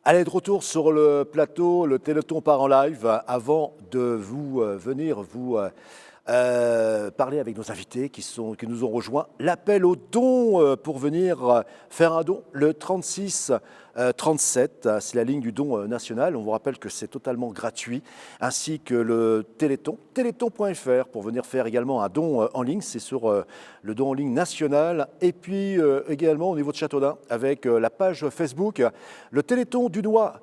Allez, de retour sur le plateau, le Téléthon part en live. Avant de vous venir vous parler avec nos invités qui nous ont rejoints, l'appel aux dons pour venir faire un don, le 36 37, c'est la ligne du don national. On vous rappelle que c'est totalement gratuit, ainsi que le Téléthon, téléthon.fr pour venir faire également un don en ligne. C'est sur le don en ligne national. Et puis également au niveau de Châteaudun, avec la page Facebook, le Téléthon Dunois,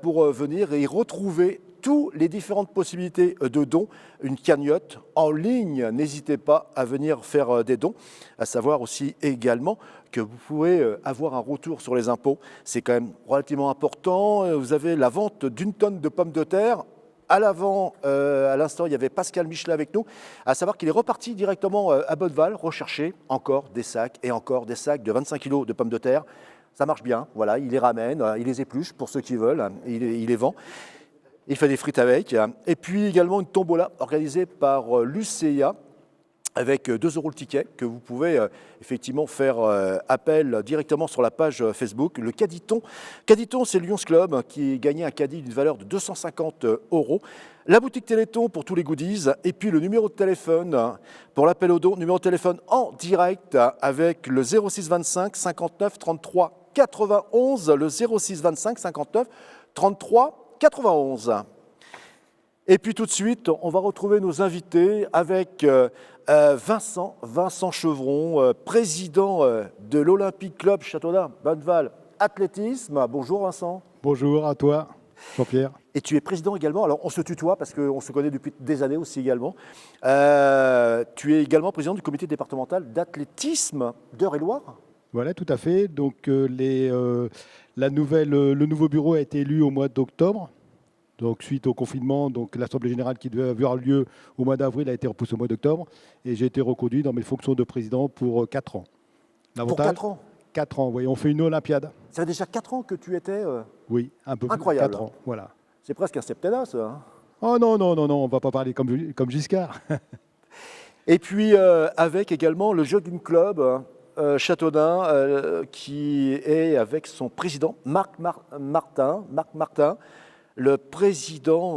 pour venir y retrouver toutes les différentes possibilités de dons, une cagnotte en ligne. N'hésitez pas à venir faire des dons, à savoir aussi également que vous pouvez avoir un retour sur les impôts. C'est quand même relativement important. Vous avez la vente d'une tonne de pommes de terre. À l'avant, à l'instant, il y avait Pascal Michelet avec nous, à savoir qu'il est reparti directement à Bonneval, rechercher encore des sacs et encore des sacs de 25 kg de pommes de terre. Ça marche bien, voilà, il les ramène, il les épluche pour ceux qui veulent, il les vend. Il fait des frites avec. Et puis également une tombola organisée par l'UCIA avec 2 € le ticket que vous pouvez effectivement faire appel directement sur la page Facebook. Le Caditon. Caditon, c'est le Lions Club qui gagnait un caddie d'une valeur de 250 €. La boutique Téléthon pour tous les goodies. Et puis le numéro de téléphone pour l'appel aux dons. Numéro de téléphone en direct avec le 06 25 59 33 91. Le 06 25 59 33 91. Et puis tout de suite, on va retrouver nos invités avec Vincent Chevron, président de l'Olympique Club Châteaudun Bonneval Athlétisme. Bonjour Vincent. Bonjour à toi, Jean-Pierre. Et tu es président également, alors on se tutoie parce qu'on se connaît depuis des années aussi également. Tu es également président du comité départemental d'athlétisme d'Eure-et-Loir. Voilà, tout à fait. Donc le nouveau bureau a été élu au mois d'octobre. Donc suite au confinement, donc l'Assemblée générale qui devait avoir lieu au mois d'avril a été repoussée au mois d'octobre. Et j'ai été reconduit dans mes fonctions de président pour 4 ans. Pour 4 ans 4 ans, oui. On fait une Olympiade. Ça fait déjà 4 ans que tu étais Oui, un peu plus. Incroyable. 4 ans, voilà. C'est presque un septennat, ça. Hein. Oh non, on ne va pas parler comme Giscard. Et puis avec également le Jogging Club Châteaudun qui est avec son président Marc Martin, le président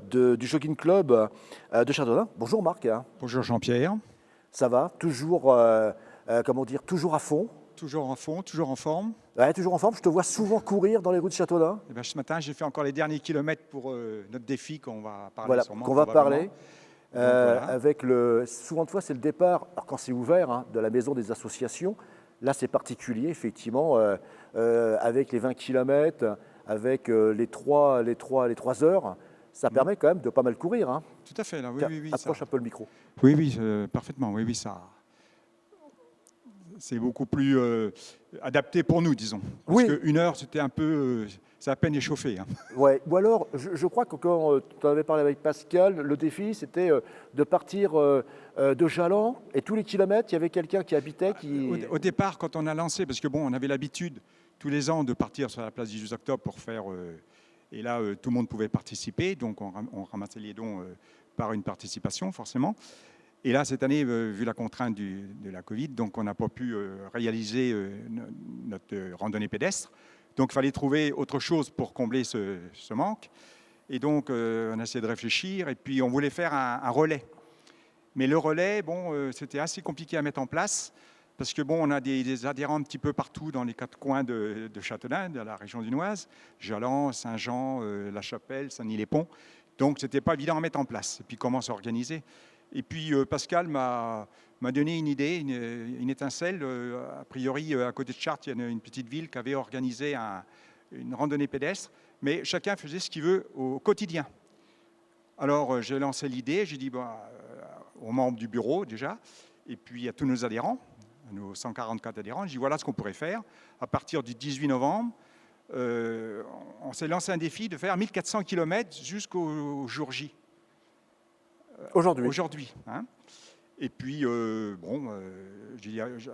du Jogging Club de Châteaudun. Bonjour Marc. Bonjour Jean-Pierre. Ça va? Toujours, toujours à fond? Toujours en fond, toujours en forme. Ouais, toujours en forme. Je te vois souvent courir dans les rues de Châteaudun. Eh bien, ce matin, j'ai fait encore les derniers kilomètres pour notre défi qu'on va parler Voilà, sûrement. qu'on va parler. Voilà. Avec souvent de fois, c'est le départ, alors quand c'est ouvert, hein, de la maison des associations. Là, c'est particulier, effectivement, avec les 20 km, avec les 3 heures. Ça permet quand même de pas mal courir. Hein. Tout à fait, là, oui. Approche un peu le micro. Oui, parfaitement, oui, ça. C'est beaucoup plus adapté pour nous, disons. Parce qu'une heure, c'était un peu. C'est à peine échauffé. Hein. Ouais. Ou alors, je crois que quand tu en avais parlé avec Pascal, le défi, c'était de partir de Jalan et tous les kilomètres, il y avait quelqu'un qui habitait. Au départ, quand on a lancé, parce que bon, on avait l'habitude tous les ans de partir sur la place du 12 octobre pour faire. Et là, tout le monde pouvait participer, donc on ramassait les dons par une participation, forcément. Et là, cette année, vu la contrainte de la Covid, donc on n'a pas pu réaliser notre randonnée pédestre. Donc, il fallait trouver autre chose pour combler ce manque. Et donc, on a essayé de réfléchir. Et puis, on voulait faire un relais. Mais le relais, c'était assez compliqué à mettre en place. Parce que, on a des adhérents un petit peu partout dans les 4 coins de Châteaudun, de la région dunoise. Jalan, Saint-Jean, La Chapelle, Saint-Denis-les-Ponts. Donc, ce n'était pas évident à mettre en place. Et puis, comment s'organiser ? Et puis Pascal m'a donné une idée, une étincelle. A priori, à côté de Chartres, il y a une petite ville qui avait organisé une randonnée pédestre, mais chacun faisait ce qu'il veut au quotidien. Alors j'ai lancé l'idée, j'ai dit aux membres du bureau déjà, et puis à tous nos adhérents, nos 144 adhérents, j'ai dit voilà ce qu'on pourrait faire. À partir du 18 novembre, on s'est lancé un défi de faire 1400 km jusqu'au jour J. Aujourd'hui. Hein. Et puis,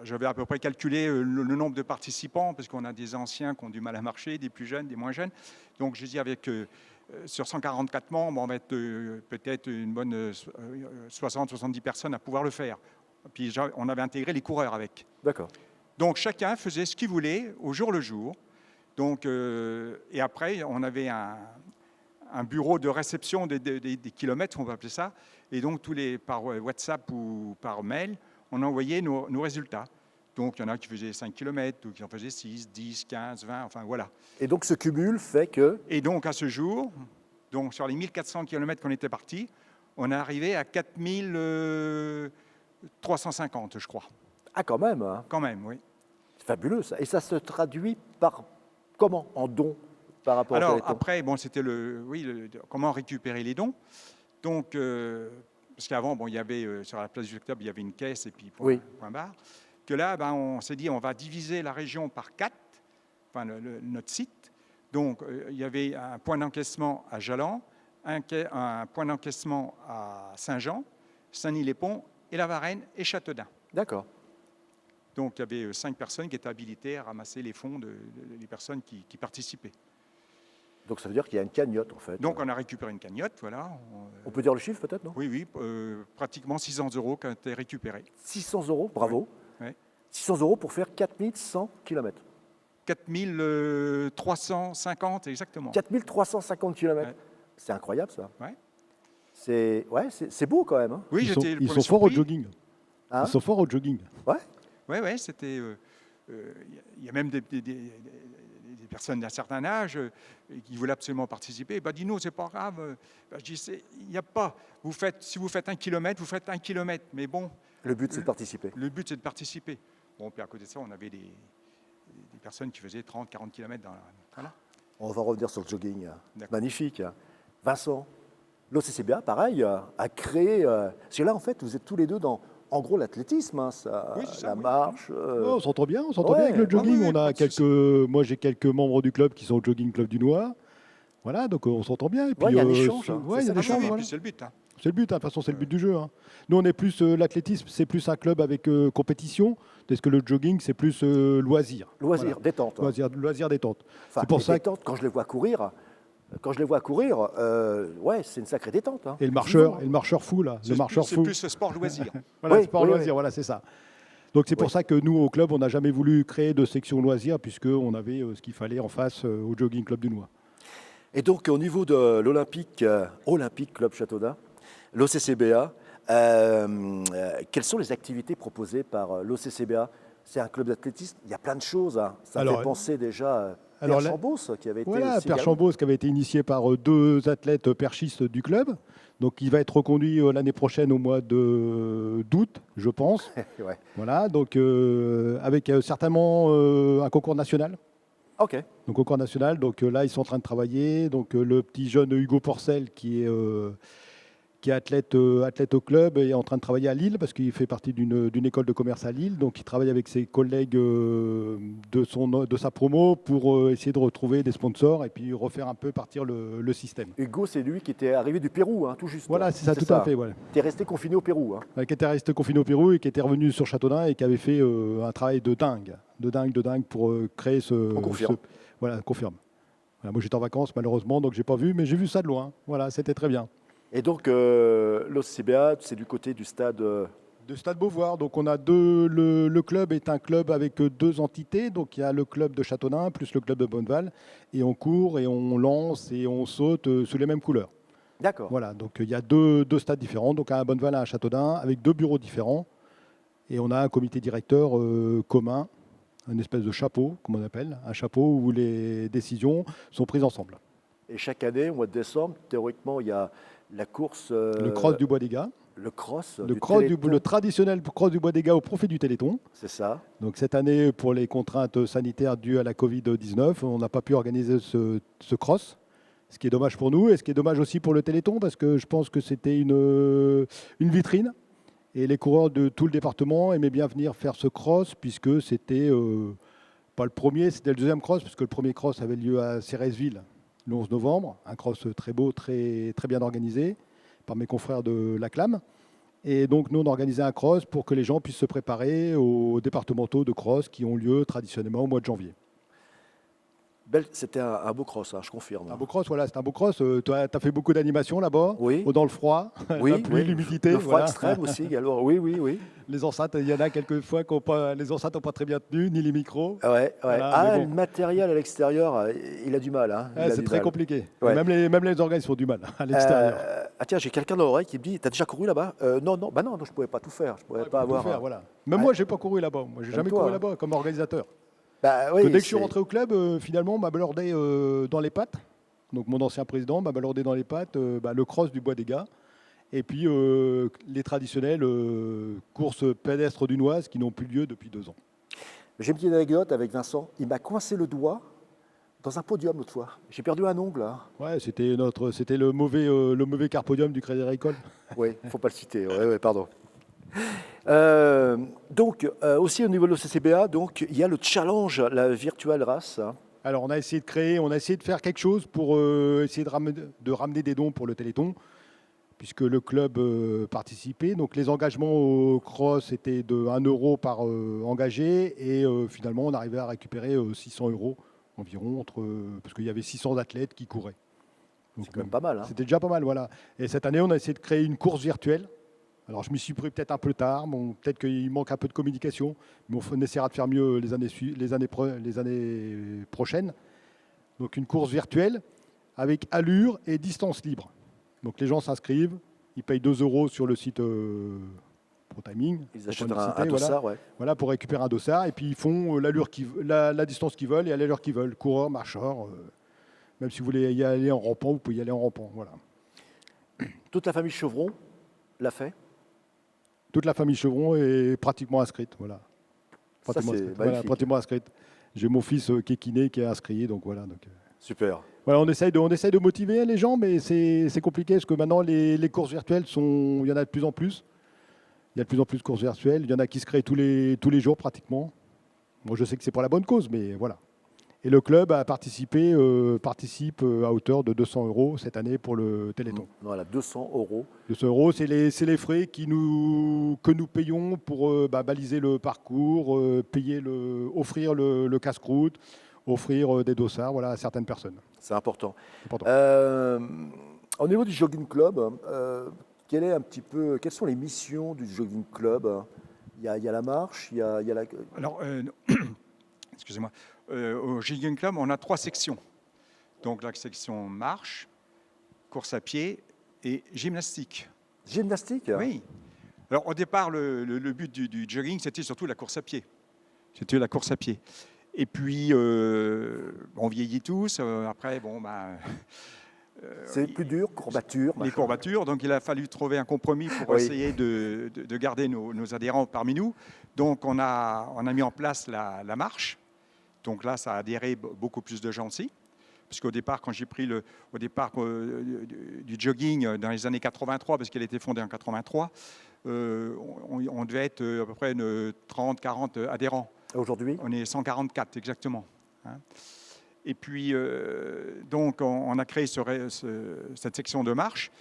j'avais à peu près calculé le nombre de participants, parce qu'on a des anciens qui ont du mal à marcher, des plus jeunes, des moins jeunes. Donc, je dis avec sur 144 membres, on va être peut-être une bonne 60-70 personnes à pouvoir le faire. Puis, on avait intégré les coureurs avec. D'accord. Donc, chacun faisait ce qu'il voulait au jour le jour. Donc, et après, on avait un bureau de réception des kilomètres, on va appeler ça. Et donc, par WhatsApp ou par mail, on envoyait nos résultats. Donc, il y en a qui faisaient 5 km, ou qui en faisaient 6, 10, 15, 20, enfin voilà. Et donc ce cumul fait que... Et donc, à ce jour, donc, sur les 1400 km qu'on était partis, on est arrivé à 4350, je crois. Ah, quand même, hein. Quand même, oui. C'est fabuleux, ça. Et ça se traduit par comment? En dons par rapport au Alors, Téléthon? après, bon, c'était comment récupérer les dons. Donc, parce qu'avant, bon, il y avait, sur la place du Octobre, il y avait une caisse et puis point barre. Que là, ben, on s'est dit, on va diviser la région par 4, enfin, notre site. Donc, il y avait un point d'encaissement à Jallan, un point d'encaissement à Saint-Jean, Saint-Denis-les-Ponts, et La Varenne et Châteaudun. D'accord. Donc, il y avait 5 personnes qui étaient habilitées à ramasser les fonds des personnes qui participaient. Donc ça veut dire qu'il y a une cagnotte, en fait. Donc, on a récupéré une cagnotte, voilà. On peut dire le chiffre, peut-être, non? Oui, pratiquement 600 € qui ont été récupérés. 600 €, bravo. Oui. 600 € pour faire 4100 km. 4350, exactement. 4350 km. Ouais. C'est incroyable, ça. Ouais. C'est beau, quand même, hein. Oui, Ils sont forts au jogging. Hein? Ils sont forts au jogging. Ouais. Oui, c'était. Il y a même des personnes d'un certain âge qui voulaient absolument participer. Bah, dis-nous, c'est pas grave. Bah, je dis, il n'y a pas. Si vous faites 1 kilomètre, vous faites 1 kilomètre. Mais bon. Le but, c'est de participer. Le but, c'est de participer. Bon, puis à côté de ça, on avait des personnes qui faisaient 30, 40 kilomètres dans la. Voilà. On va revenir sur le jogging. D'accord. Magnifique. Vincent, l'OCCBA, pareil, a créé... parce que là, en fait, vous êtes tous les deux dans, en gros, l'athlétisme, hein, Oui, c'est ça, la oui. marche. On s'entend bien, on s'entend bien avec le Ouais. jogging. Oui, On a pas de souci. moi, j'ai quelques membres du club qui sont au Jogging Club du Noir. Voilà, donc on s'entend bien. Et puis, il y a un échange, hein, ouais, il y a c'est un ça. échange, Oui, voilà. puis c'est le but. Hein. C'est le but, hein. De toute façon, c'est le but du jeu. Hein. Nous, on est plus l'athlétisme, c'est plus un club avec compétition, parce que le jogging, c'est plus loisir. Loisir, Voilà. détente. Loisir, détente. Enfin, c'est pour et ça. détente, quand je les vois courir, ouais, c'est une sacrée détente. Hein. Et le marcheur fou, là. Le marcheur C'est fou. plus le sport loisir. Voilà, Oui, sport oui, loisir, oui. voilà, c'est ça. Donc c'est pour ça que nous, au club, on n'a jamais voulu créer de section loisirs, puisqu'on avait ce qu'il fallait en face au Jogging Club du Noir. Et donc, au niveau de l'Olympique Olympique Club Châteaudun, l'OCCBA, quelles sont les activités proposées par l'OCCBA? C'est un club d'athlétisme, il y a plein de choses. Hein. Ça me fait penser déjà à Pierre Chambos, qui avait été Voilà, aussi Pierre également. Chambos, qui avait été initié par 2 athlètes perchistes du club. Donc il va être reconduit l'année prochaine au mois d'août, je pense. Ouais. Voilà, donc avec certainement un concours national. Ok. Donc concours national, donc là ils sont en train de travailler. Donc le petit jeune Hugo Porcel qui est athlète au club est en train de travailler à Lille parce qu'il fait partie d'une école de commerce à Lille. Donc il travaille avec ses collègues de sa promo pour essayer de retrouver des sponsors et puis refaire un peu partir le système. Hugo, c'est lui qui était arrivé du Pérou, hein, tout juste. Voilà, c'est ça, tout à fait. Voilà. Tu es resté confiné au Pérou. Hein. Qui était resté confiné au Pérou et qui était revenu sur Châteaudun et qui avait fait un travail de dingue pour créer ce... On confirme. Voilà, confirme. Voilà, moi j'étais en vacances malheureusement, donc j'ai pas vu, mais j'ai vu ça de loin. Voilà, c'était très bien. Et donc, l'OCCBA, c'est du côté du stade... De Stade Beauvoir, donc on a le club est un club avec 2 entités, donc il y a le club de Châteaudun plus le club de Bonneval, et on court et on lance et on saute sous les mêmes couleurs. D'accord. Voilà, donc il y a deux stades différents, donc un à Bonneval et un à Châteaudun, avec 2 bureaux différents, et on a un comité directeur commun, un espèce de chapeau, comme on appelle, un chapeau où les décisions sont prises ensemble. Et chaque année, au mois de décembre, théoriquement, il y a la course... Le cross du Bois des Gars. Le cross Le traditionnel cross du Bois des Gars au profit du Téléthon. C'est ça. Donc cette année, pour les contraintes sanitaires dues à la Covid-19, on n'a pas pu organiser ce cross, ce qui est dommage pour nous et ce qui est dommage aussi pour le Téléthon parce que je pense que c'était une vitrine et les coureurs de tout le département aimaient bien venir faire ce cross puisque c'était pas le premier, c'était le deuxième cross puisque le premier cross avait lieu à Cérèzeville le 11 novembre, un cross très beau, très, très bien organisé par mes confrères de la CLAM. Et donc, nous, on organisait un cross pour que les gens puissent se préparer aux départementaux de cross qui ont lieu traditionnellement au mois de janvier. C'était un beau cross, hein, je confirme. Un beau cross, voilà, c'est un beau cross. Tu as fait beaucoup d'animations là-bas, Oui. dans le froid, Oui, la pluie, oui, l'humidité. le froid voilà. extrême aussi également. Oui, oui, oui. Les enceintes, il y en a quelques fois les enceintes n'ont pas très bien tenu, ni les micros. Ouais, ouais. Voilà, mais Ah, bon. le matériel à l'extérieur, il a du mal. Hein. Il a C'est du très mal. compliqué. Et Ouais. même les organes font du mal à l'extérieur. Ah tiens, j'ai quelqu'un dans l'oreille qui me dit, t'as déjà couru là-bas? Non, non, bah non, je pourrais pas tout faire. Je pourrais Ouais, pas faut tout avoir. faire, voilà. Même Ah, moi, j'ai pas couru là-bas. Moi, j'ai même jamais toi, couru hein. là-bas comme organisateur. Bah Que oui, dès que je suis rentré au club, finalement, on m'a balordé dans les pattes. Donc mon ancien président m'a balordé dans les pattes le cross du Bois des Gars. Et puis les traditionnelles courses pédestres dunoises qui n'ont plus lieu depuis 2 ans. j'ai une petite anecdote avec Vincent. Il m'a coincé le doigt dans un podium l'autre fois. J'ai perdu un ongle. Hein. Ouais, c'était le mauvais carpodium du Crédit Agricole. Oui, faut pas le citer. Ouais, ouais, pardon. Donc, aussi au niveau de l'OCCBA, donc, il y a le challenge, la virtual race. Hein. Alors on a essayé de faire quelque chose pour essayer de ramener des dons pour le Téléthon, puisque le club participait. Donc les engagements au cross étaient de 1 euro par engagé, et finalement on arrivait à récupérer 600 euros environ, parce qu'il y avait 600 athlètes qui couraient. Donc, C'est quand même pas mal. Hein. c'était déjà pas mal, voilà. Et cette année, on a essayé de créer une course virtuelle. Alors, je m'y suis pris peut-être un peu tard. Bon, peut-être qu'il manque un peu de communication, mais on essaiera de faire mieux les années prochaines. Donc, une course virtuelle avec allure et distance libre. Donc, les gens s'inscrivent, ils payent 2 euros sur le site ProTiming. Ils achètent un dossard, ouais. Voilà, pour récupérer un dossard. Et puis, ils font la distance qu'ils veulent et à l'allure qu'ils veulent. Coureur, marcheur. Même si vous voulez y aller en rampant, vous pouvez y aller en rampant. Voilà. Toute la famille Chevron l'a fait. Toute la famille Chevron est pratiquement inscrite. Voilà. Ça, c'est magnifique. Pratiquement inscrite. J'ai mon fils qui est kiné, qui est inscrit. Donc voilà. Super. Voilà, on essaye de motiver les gens, mais c'est compliqué parce que maintenant, les courses virtuelles, il y en a de plus en plus. Il y a de plus en plus de courses virtuelles. Il y en a qui se créent tous les jours pratiquement. Moi, je sais que c'est pour la bonne cause, mais voilà. Et le club participe à hauteur de 200 euros cette année pour le Téléthon. Voilà, 200 euros. 200 euros, c'est les frais que nous payons pour baliser le parcours, offrir le casse-croûte, offrir des dossards, voilà, à certaines personnes. C'est important. Important. Au niveau du jogging club, quelles sont les missions du jogging club? Il y a la marche, il y a la... Alors, excusez-moi. Au Jogging Club, on a 3 sections. Donc la section marche, course à pied et gymnastique. Gymnastique? Oui. Alors au départ, le but du jogging, c'était surtout la course à pied. C'était la course à pied. Et puis, on vieillit tous. Après, bon, c'est plus dur, courbatures. Les courbatures. Donc il a fallu trouver un compromis pour essayer de garder nos adhérents parmi nous. Donc on a mis en place la marche. Donc là, ça a adhéré beaucoup plus de gens aussi. Parce qu'au départ, quand j'ai pris du jogging dans les années 83, parce qu'elle a été fondée en 83, on devait être à peu près 30, 40 adhérents. Aujourd'hui? On est 144 exactement. Hein. Et puis, donc, on a créé cette section de marche.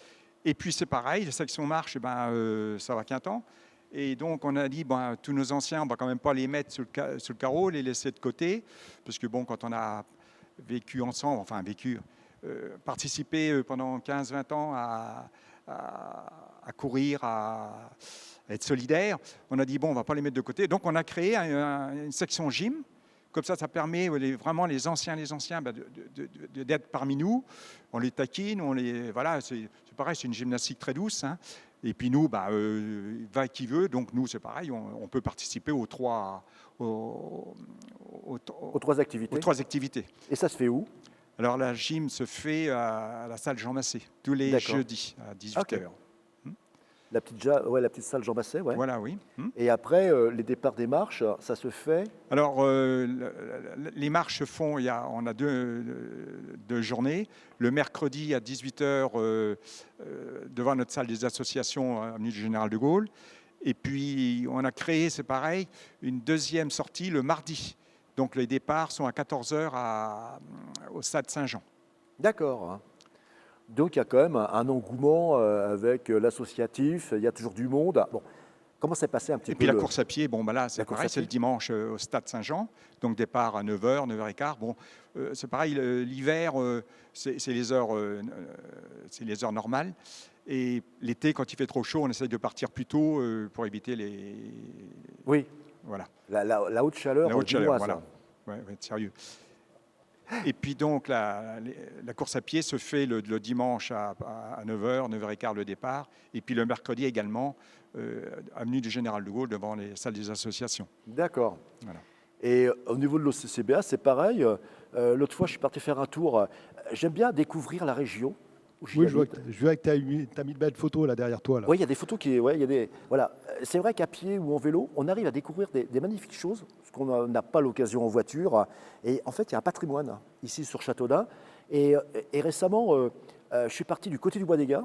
Et puis, c'est pareil, la section marche, ça va qu'un temps. Et donc, on a dit, tous nos anciens, on ne va quand même pas les mettre sur le carreau, les laisser de côté. Parce que, quand on a vécu ensemble, participé pendant 15-20 ans à courir, à être solidaire, on a dit, on ne va pas les mettre de côté. Donc, on a créé une section gym. Comme ça permet vraiment les anciens d'être parmi nous. On les taquine, voilà, c'est pareil, c'est une gymnastique très douce. Hein. Et puis nous, va qui veut. Donc nous, c'est pareil, on peut participer aux 3 activités. Aux 3 activités. Et ça se fait où? Alors la gym se fait à la salle Jean Massé, tous les jeudis à 18h. Okay. La petite salle Jean Basset, ouais. Voilà, oui. Et après, les départs des marches, ça se fait? Alors, les marches se font, on a deux journées. Le mercredi à 18h, devant notre salle des associations, avenue du Général de Gaulle. Et puis, on a créé, c'est pareil, une deuxième sortie le mardi. Donc, les départs sont à 14h au stade Saint-Jean. D'accord. Donc il y a quand même un engouement avec l'associatif, il y a toujours du monde. Bon, Comment s'est passé un petit Et peu puis la course à pied, bon, bah là, la c'est course pareil, à c'est le pied dimanche au stade Saint-Jean, donc départ à 9h, 9h15. Bon, c'est pareil, l'hiver, c'est les heures normales. Et l'été, quand il fait trop chaud, on essaye de partir plus tôt pour éviter les. Oui, Voilà, la haute chaleur la haute chaleur, vinoise. voilà. Ouais, ouais, sérieux. Et puis donc, la course à pied se fait le dimanche à 9h, 9h15 le départ. Et puis le mercredi également, avenue du Général de Gaulle, devant les salles des associations. D'accord. Voilà. Et au niveau de l'OCCBA, c'est pareil. L'autre fois, je suis parti faire un tour. J'aime bien découvrir la région où Oui, je vois j'habite. que tu as mis de belles photos là derrière toi. Là. Oui, il y a des photos qui. Ouais, il y a des. Voilà. C'est vrai qu'à pied ou en vélo, on arrive à découvrir des magnifiques choses, ce qu'on n'a pas l'occasion en voiture. Et en fait, il y a un patrimoine ici sur Châteaudun. Et récemment, je suis parti du côté du Bois des Gars.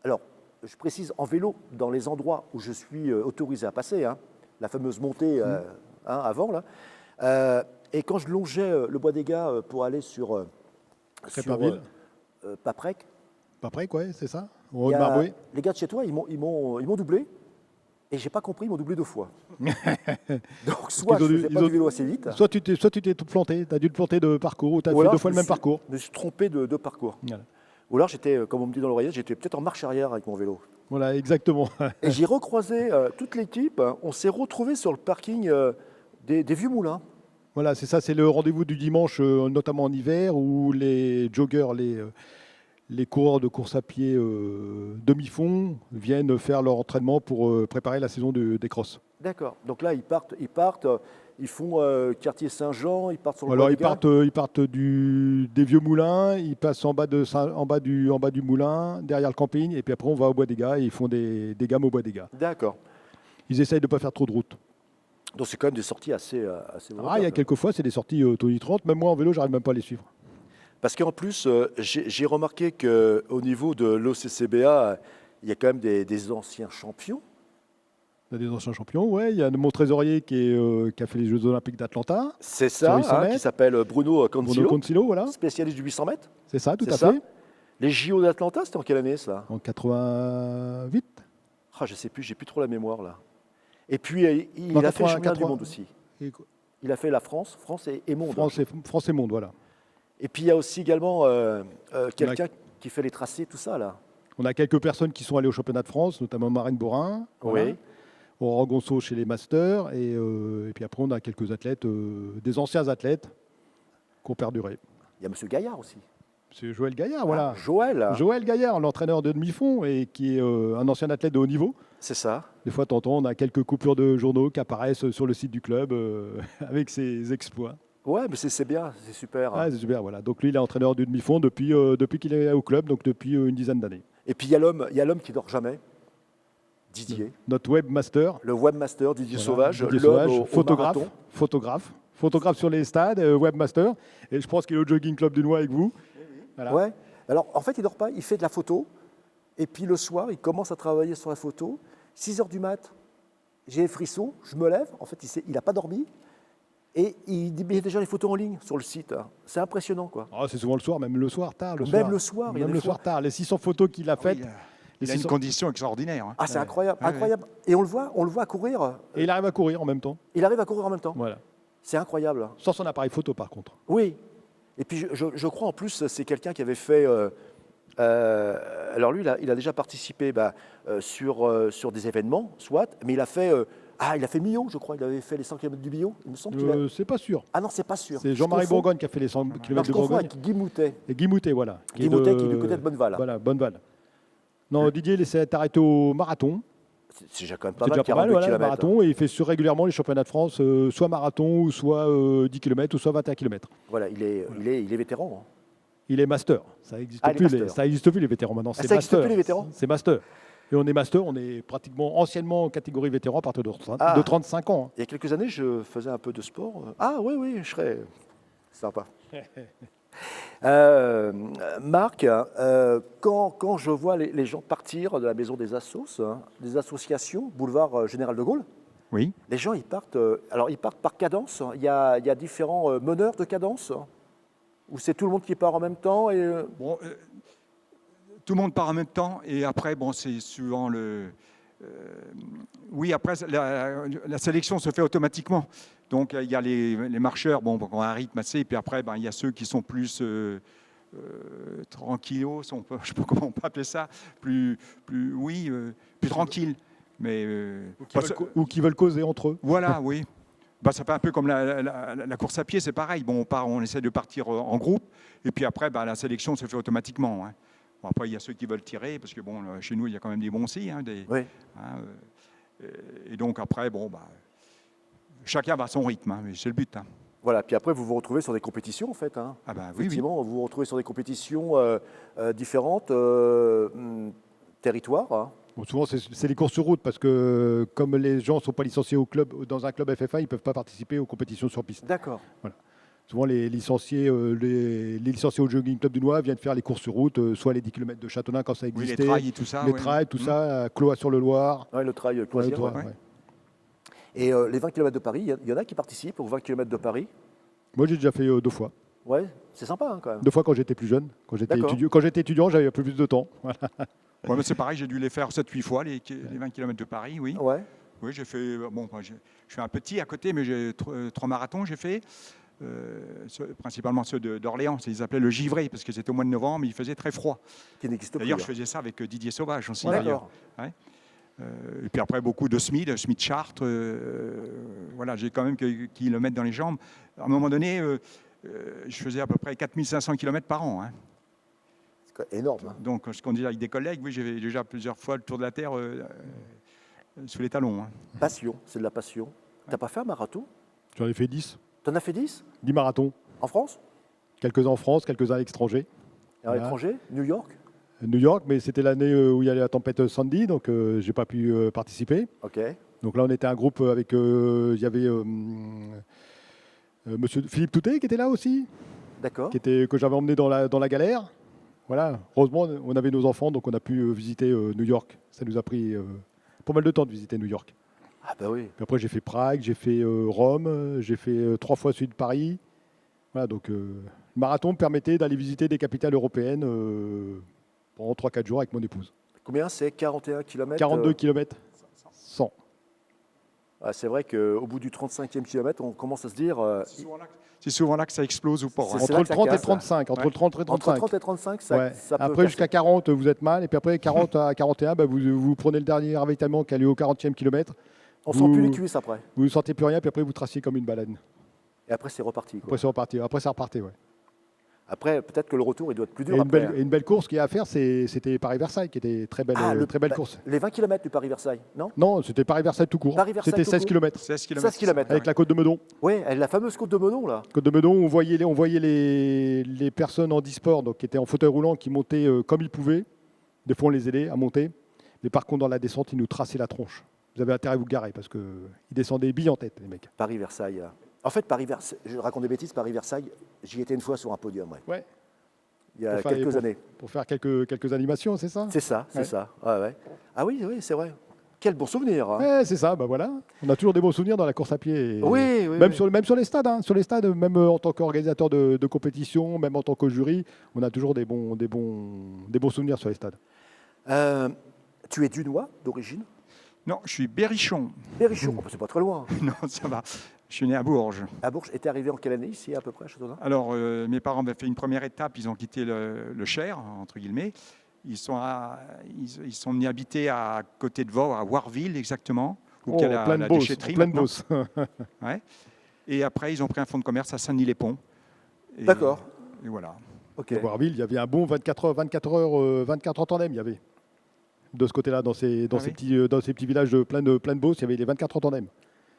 Alors, je précise en vélo dans les endroits où je suis autorisé à passer, hein, la fameuse montée avant là. Et quand je longeais le Bois des Gars pour aller sur Crépinville. Paprec, Pas près, quoi, c'est ça il Au y haut de a- Marboué. les gars de chez toi, ils m'ont doublé. Et j'ai pas compris, ils m'ont doublé 2 fois. Donc soit je faisais pas du vélo assez vite, Soit tu t'es tout planté, tu as dû te planter de parcours, ou tu as ou fait alors 2 fois le même parcours. je me suis trompé de parcours. Voilà, Ou alors j'étais, comme on me dit dans l'oreillette, j'étais peut-être en marche arrière avec mon vélo. Voilà, exactement. Et j'ai recroisé toute l'équipe. On s'est retrouvés sur le parking des Vieux Moulins. Voilà, c'est ça, c'est le rendez-vous du dimanche, notamment en hiver, où les joggers, les coureurs de course à pied demi-fond viennent faire leur entraînement pour préparer la saison des crosses. D'accord. Donc là, ils font quartier Saint-Jean, ils partent sur le Bois Alors des Gars. ils partent des vieux moulins, ils passent en bas du moulin, derrière le camping, et puis après on va au Bois des Gars et ils font des gammes au Bois des Gars. D'accord. Ils essayent de ne pas faire trop de route. Donc c'est quand même des sorties assez Ah, il y a volontaires. quelques fois, c'est des sorties Tony 30, même moi en vélo, j'arrive même pas à les suivre. Parce qu'en plus, j'ai remarqué qu'au niveau de l'OCCBA, il y a quand même des anciens champions. Il y a des anciens champions, ouais. Il y a mon trésorier qui a fait les Jeux Olympiques d'Atlanta, C'est Sur ça, 800 hein, qui mètres. s'appelle Bruno Bruno Concillo, Concillo, voilà. spécialiste du 800 mètres. C'est ça, tout C'est à ça. fait. Les JO d'Atlanta, c'était en quelle année ça? En 88. Ah, je sais plus, j'ai plus trop la mémoire là. Et puis il Non, a fait le 80, championnat du 80. monde aussi. Et Il a fait la France et monde. France et Monde, voilà. Et puis il y a aussi également quelqu'un qui fait les tracés, tout ça là. On a quelques personnes qui sont allées au championnat de France, notamment Marine Borin, voilà. Oui. Aurore Gonceau chez les Masters, et puis après on a quelques athlètes, des anciens athlètes qui ont perduré. Il y a Monsieur Gaillard aussi. C'est Joël Gaillard, voilà. Ah, Joël, Joël Gaillard, l'entraîneur de demi-fond et qui est un ancien athlète de haut niveau. c'est ça. Des fois, t'entends, on a quelques coupures de journaux qui apparaissent sur le site du club avec ses exploits. Ouais, mais c'est bien, c'est super. Ah, c'est super, voilà. Donc lui, il est entraîneur du demi-fond depuis qu'il est au club, donc depuis une dizaine d'années. Et puis il y a l'homme qui dort jamais, Didier. Notre webmaster, Le webmaster Didier voilà, Sauvage, Didier l'homme Sauvage, au marathon. photographe sur les stades, webmaster. Et je pense qu'il est au jogging club du Noix avec vous. Voilà. Ouais. Alors en fait, il dort pas, il fait de la photo. Et puis le soir, il commence à travailler sur la photo. 6 heures du mat, j'ai les frissons, je me lève. En fait, il n'a pas dormi. Et il met déjà les photos en ligne sur le site. C'est impressionnant, quoi. Ah, c'est souvent le soir, même le soir, tard. Même le soir, il y a Même des le soir, tard. Les 600 photos qu'il a faites. Il a une condition extraordinaire. Hein. Ah, c'est incroyable, Ouais, incroyable. Et on le voit courir. Et il arrive à courir en même temps. Il arrive à courir en même temps. Voilà. C'est incroyable. Sans son appareil photo, par contre. Oui. Et puis je crois en plus, c'est quelqu'un qui avait fait. Alors lui, il a déjà participé sur des événements, soit, mais il a fait Millau, je crois. Il avait fait les 100 km du Millau, il me semble qu'il a. C'est pas sûr. Ah non, c'est pas sûr. C'est Je Jean-Marie confonds. Bourgogne qui a fait les 100 Non, km je de confonds Bourgogne. avec Guy Moutet. Et Guy Moutet, voilà. Guy Moutet qui est du côté de Bonneval. Voilà, Bonneval. Non, Didier, il s'est arrêté au marathon. C'est déjà quand même pas C'est mal, déjà pas mal, 42 voilà, le km. marathon. Et il fait régulièrement les championnats de France, soit marathon, ou soit 10 km, ou soit 21 km. Voilà, il est vétéran. hein. Il est master. Ça n'existe Ah, il est plus, master. ça existe plus les vétérans maintenant. C'est ça existe master. plus, les vétérans C'est master. Et on est master, on est pratiquement anciennement en catégorie vétéran à partir de Ah. 35 ans. Il y a quelques années, je faisais un peu de sport. Ah oui, je serais sympa. Marc, quand je vois les gens partir de la maison des assos, hein, des associations, boulevard Général de Gaulle, Oui. les gens, ils partent par cadence. Il y a différents meneurs de cadence, ou c'est tout le monde qui part en même temps et, Bon, tout le monde part en même temps et après, bon, c'est suivant Oui, après, la sélection se fait automatiquement. Donc, il y a les marcheurs bon, qui ont un rythme assez, et puis après, il y a ceux qui sont plus tranquillos, je ne sais pas comment on peut appeler ça, plus tranquilles. Mais, Ou qui veulent causer entre eux. voilà, oui. Ça fait un peu comme la course à pied, c'est pareil. Bon, on essaie de partir en groupe, et puis après, la sélection se fait automatiquement. Hein. Bon, après, il y a ceux qui veulent tirer, parce que bon, chez nous, il y a quand même des bons scies. Oui. Et donc après, chacun va à son rythme, mais c'est le but. Hein. Voilà, puis après, vous vous retrouvez sur des compétitions, en fait. Hein. Oui, oui. Effectivement, vous vous retrouvez sur des compétitions différentes, territoires. Hein. Bon, souvent, c'est les courses sur route parce que comme les gens ne sont pas licenciés dans un club FFA, ils ne peuvent pas participer aux compétitions sur piste. D'accord. Voilà. Souvent, les licenciés au Jogging Club du Noir viennent faire les courses sur route, soit les 10 km de Châteauneuf quand ça existait. Oui, les trails et tout ça. Les trails, tout ça, à Cloas-sur-le-Loir. Oui, le trail, le loisir. Ouais. Et les 20 km de Paris, il y en a qui participent aux 20 km de Paris? Moi, j'ai déjà fait 2 fois. Ouais, c'est sympa hein, quand même. 2 fois quand j'étais plus jeune. Quand j'étais étudiant, j'avais un peu plus de temps. Voilà. Ouais, mais c'est pareil, j'ai dû les faire 7-8 fois, les 20 km de Paris, oui. Ouais. Oui, j'ai fait. Je suis un petit à côté, mais j'ai 3 marathons, j'ai fait. Principalement ceux d'Orléans. Ils appelaient le givré, parce que c'était au mois de novembre, mais il faisait très froid. Qui n'existe plus. D'ailleurs, je faisais ça avec Didier Sauvage aussi. Ouais, d'ailleurs. Ouais. Et puis après, beaucoup de SMID Chartres. Voilà, j'ai quand même qui le mettent dans les jambes. À un moment donné, je faisais à peu près 4500 km par an. Hein. C'est énorme. Hein. Donc, ce qu'on dit avec des collègues, oui, j'ai fait déjà plusieurs fois le tour de la Terre sous les talons. Hein. Passion, c'est de la passion. T'as pas fait un marathon? J'en ai fait 10. T'en as fait 10? 10 marathons. En France? Quelques-uns en France, quelques-uns à l'étranger. Et à l'étranger? New York? New York, mais c'était l'année où il y a la tempête Sandy, donc j'ai pas pu participer. Ok. Donc là, on était un groupe avec, il y avait Monsieur Philippe Toutet qui était là aussi, D'accord. que j'avais emmené dans la galère. Voilà. Heureusement, on avait nos enfants, donc on a pu visiter New York. Ça nous a pris pas mal de temps de visiter New York. Ah bah oui. Puis après, j'ai fait Prague, j'ai fait Rome, j'ai fait 3 fois celui de Paris. Voilà, donc le marathon me permettait d'aller visiter des capitales européennes pendant 3-4 jours avec mon épouse. Combien c'est? 41 km? 42 km 100. Ah, c'est vrai qu'au bout du 35e kilomètre, on commence à se dire... C'est souvent là que ça explose ou pas. C'est Entre là le que ça 30 et casse. 35. Entre le 30 et 35. Entre 30 et 35, ça, Ouais. ça peut Après, casser. jusqu'à 40, vous êtes mal. Et puis après, 40 à 41, vous prenez le dernier ravitaillement qui allait au 40e kilomètre. On sent plus les cuisses après. Vous ne sentez plus rien, puis après, vous traciez comme une balade. Et après, c'est reparti. Quoi. Après, c'est reparti. Après, ça repartait, ouais. Après, peut-être que le retour, il doit être plus dur Et après. une belle course qu'il y a à faire, c'était Paris-Versailles, qui était très belle, très belle course. Les 20 km du Paris-Versailles, non? Non, c'était Paris-Versailles tout court. Paris-Versailles C'était tout 16 court. km. 16 km. 16 km. Avec la côte de Meudon. Oui, la fameuse côte de Meudon, là. Côte de Meudon, on voyait les personnes en e-sport, donc qui étaient en fauteuil roulant, qui montaient comme ils pouvaient. Des fois, on les aidait à monter. Mais par contre, dans la descente, ils nous traçaient la tronche. Vous avez intérêt à vous garer parce qu'ils descendaient billes en tête, les mecs. Paris-Versailles. En fait, Paris-Versailles, je raconte des bêtises, Paris-Versailles, j'y étais une fois sur un podium, ouais. Ouais. Il y a quelques années. Pour faire quelques animations, c'est ça? C'est ça, c'est Ouais. ça. Ouais, ouais. Ah oui, oui, c'est vrai. Quel bon souvenir. Hein. Ouais, c'est ça, bah voilà. On a toujours des bons souvenirs dans la course à pied. Oui, oui, Même, oui. même sur les stades, hein. Sur les stades, même en tant qu'organisateur de compétition, même en tant que jury, on a toujours des bons souvenirs sur les stades. Tu es dunois d'origine? Non, je suis berrichon. Berrichon, c'est pas très loin. Non, ça va. Je suis né à Bourges. À Bourges, et t'es arrivé en quelle année ici à peu près à Châteaudun? Alors, mes parents avaient fait une première étape. Ils ont quitté le Cher, entre guillemets. Ils sont venus habiter à côté de Vaud, à Warville exactement, où il y a la déchetterie pleine maintenant. Beauce. Ouais. Et après, ils ont pris un fonds de commerce à Saint-Denis-les-Ponts. Et- D'accord. Et voilà. Ok. À Warville, il y avait un bon 24 heures tandem, il y avait. De ce côté-là, dans ces petits villages plein de Beauce, il y avait les 24 heures tandem.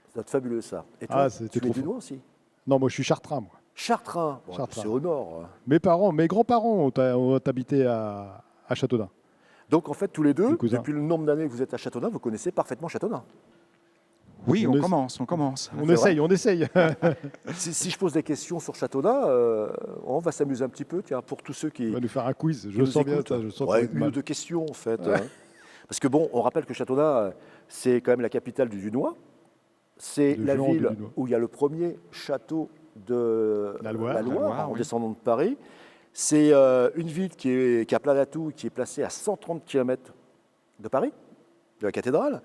Ça doit être fabuleux ça. Et toi, C'était tu es trop dunois aussi? Non, moi je suis chartrain, moi. Chartrain. Bon, Chartrain. c'est au nord. Mes grands-parents ont habité à Châteaudun. Donc en fait, tous les deux, Mes cousins. depuis le nombre d'années que vous êtes à Châteaudun, vous connaissez parfaitement Châteaudun. Oui, On on est- commence. On C'est essaye. Si je pose des questions sur Châteaudun, on va s'amuser un petit peu, tiens, pour tous ceux qui, On va nous faire un quiz, qui je nous sens bien écoutent. ça. Je sens que ça va Ouais, être une mal. ou deux questions en fait. Hein. Parce que bon, on rappelle que Châteaudun, c'est quand même la capitale du Dunois. C'est De la Juan, du ville Dunois. où il y a le premier château de La Loire, en oui. descendant de Paris. C'est une ville qui a plein d'atouts, qui est placée à 130 km de Paris, de la cathédrale,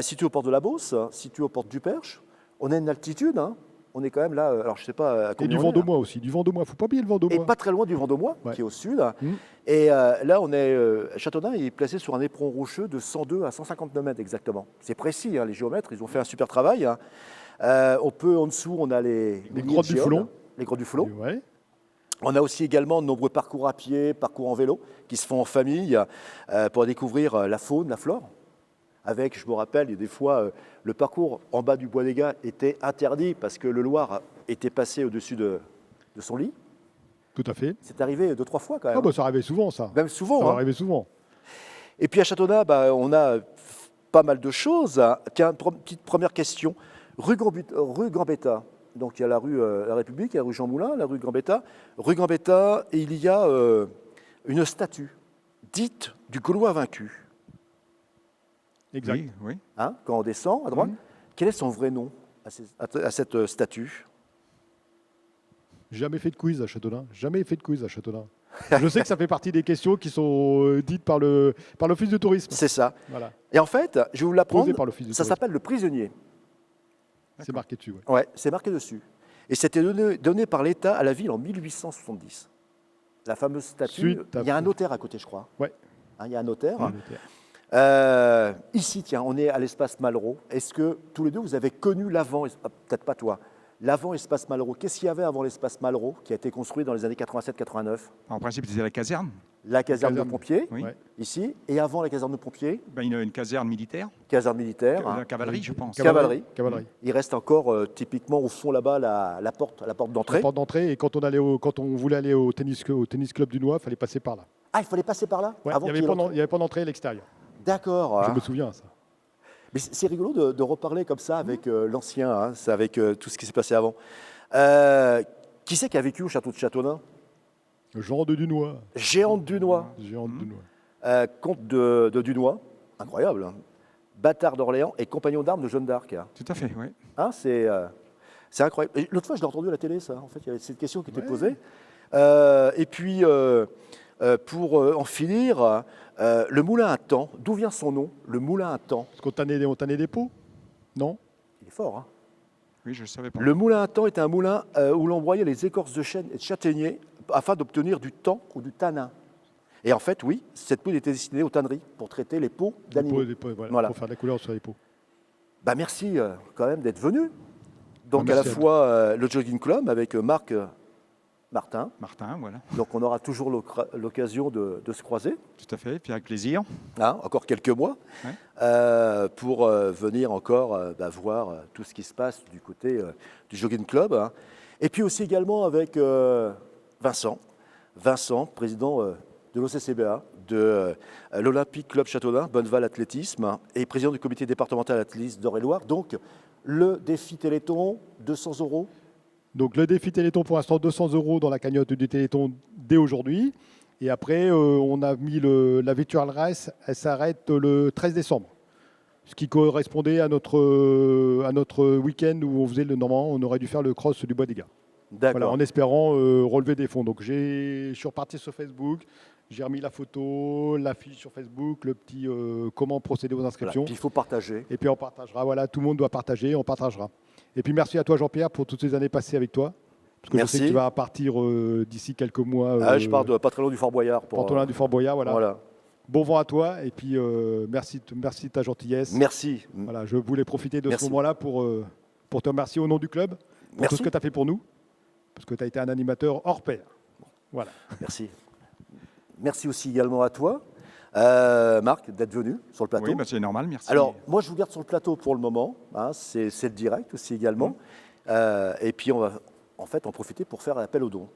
situé aux portes de la Beauce, situé aux portes du Perche. On a une altitude, hein. On est quand même là, alors je ne sais pas à Et combien du on est, Vendômois aussi. Du Vendômois. Il ne faut pas oublier le hein. Et Vendômois. pas très loin du Vendômois, Ouais. qui est au sud. Mmh. Et là, on est, Châteaudun est placé sur un éperon rocheux de 102 à 159 mètres exactement. C'est précis, hein, les géomètres, ils ont fait un super travail, hein. On peut, en dessous, on a les grottes du Foulon. Les grottes du Foulon. Ouais. On a aussi également de nombreux parcours à pied, parcours en vélo, qui se font en famille pour découvrir la faune, la flore. Avec, je me rappelle, il y a des fois, le parcours en bas du Bois des Gars était interdit parce que le Loir était passé au-dessus de son lit. Tout à fait. C'est arrivé 2-3 fois quand même. Ah bah ça arrivait souvent, ça. Même souvent. Ça va Hein. arriver souvent. Et puis à Châteaudun, on a pas mal de choses. Tiens, petite première question. Rue Gambetta. Donc il y a la rue La République, il y a la rue Jean Moulin, la rue Gambetta. Rue Gambetta, il y a une statue dite du Gaulois vaincu. Exact. Oui, oui. Hein, quand on descend à droite, quel est son vrai nom à cette statue? Jamais fait de quiz à Châteaudun. Jamais fait de quiz à Châteaudun. Je sais que ça fait partie des questions qui sont dites par l'Office du tourisme. C'est ça. Voilà. Et en fait, je vais vous l'apprendre, Posé par l'Office du ça tourisme. s'appelle le prisonnier. C'est marqué dessus. Ouais. Ouais, c'est marqué dessus. Et c'était donné par l'État à la ville en 1870. La fameuse statue. Suite à Il y a un fait. notaire à côté, je crois. Ouais. Hein, il y a un notaire. Ouais. Ici, tiens, on est à l'espace Malraux. Est-ce que tous les deux, vous avez connu l'avant, peut-être pas toi, l'avant espace Malraux? Qu'est-ce qu'il y avait avant l'espace Malraux, qui a été construit dans les années 87-89? En principe, c'était la caserne. La caserne de caserne. pompiers, Oui. Ouais. ici. Et avant la caserne de pompiers, Ben, une caserne militaire, caserne militaire, la cavalerie, je pense. Cavalerie. Cavalerie. Il reste encore typiquement au fond là-bas la porte d'entrée. La porte d'entrée. Et quand on voulait aller au tennis club du Noir, il fallait passer par là. Ah, il fallait passer par là Ouais, avant il qu'il y ait l'entrée. n'y avait pas d'entrée à l'extérieur. D'accord. Je hein. me souviens ça. Mais c'est rigolo de reparler comme ça avec l'ancien, hein, c'est avec tout ce qui s'est passé avant. Qui c'est qui a vécu au château de Châteaudun? Jean de Dunois. Géant de Dunois, Jean de Dunois. comte de Dunois, incroyable, hein. Bâtard d'Orléans et compagnon d'armes de Jeanne d'Arc. Tout à fait, oui. Hein, c'est incroyable. Et l'autre fois, je l'ai entendu à la télé, ça. En fait, il y avait cette question qui était Ouais. posée. Et puis, pour en finir, le moulin à temps, d'où vient son nom, le moulin à temps? Parce qu'on tannait des pots. Non. Il est fort, hein. Oui, je ne savais pas. Le moulin à temps est un moulin où l'on broyait les écorces de chêne et de châtaignier afin d'obtenir du thym ou du tanin. Et en fait, oui, cette poudre était destinée aux tanneries pour traiter les peaux d'animaux. Des pots, voilà, Voilà. pour faire de la couleur sur les pots. Bah merci quand même d'être venu. Donc Merci à à la toi. fois le Jogging Club avec Marc Martin. Martin, voilà. Donc on aura toujours l'occasion de se croiser, Tout à fait, puis avec plaisir. hein, encore quelques mois, Ouais. pour venir encore voir tout ce qui se passe du côté du Jogging Club, hein. Et puis aussi également avec Vincent, président de l'OCCBA, de l'Olympique Club Châteaudun, Bonneval Athlétisme, hein, et président du comité départemental athlétisme d'Eure-et-Loire. Donc le défi Téléthon, 200 €. Donc le défi Téléthon pour l'instant 200 € dans la cagnotte du Téléthon dès aujourd'hui. Et après on a mis la Virtual Race, elle s'arrête le 13 décembre. Ce qui correspondait à notre week-end où normalement on aurait dû faire le cross du Bois des Gars. D'accord. Voilà, en espérant relever des fonds. Donc je suis reparti sur Facebook, j'ai remis la photo, l'affiche sur Facebook, le petit comment procéder aux Voilà. inscriptions. Puis il faut partager. Et puis on partagera, voilà, tout le monde doit partager, on partagera. Et puis merci à toi Jean-Pierre pour toutes ces années passées avec toi. Parce que Merci. je sais que tu vas partir d'ici quelques mois. Je pars pas très loin du Fort Boyard. Pantolin du Fort Boyard, voilà. Voilà. Bon vent à toi et puis merci de ta gentillesse. Merci. Voilà, je voulais profiter de Merci. ce moment-là pour te remercier au nom du club, pour Merci. tout ce que tu as fait pour nous, parce que tu as été un animateur hors pair. Voilà. Merci. Merci aussi également à toi, Marc, d'être venu sur le plateau. Oui, bah, c'est normal, merci. Alors, moi, je vous garde sur le plateau pour le moment, hein, c'est le direct aussi également. Et puis, on va en fait en profiter pour faire un appel aux dons.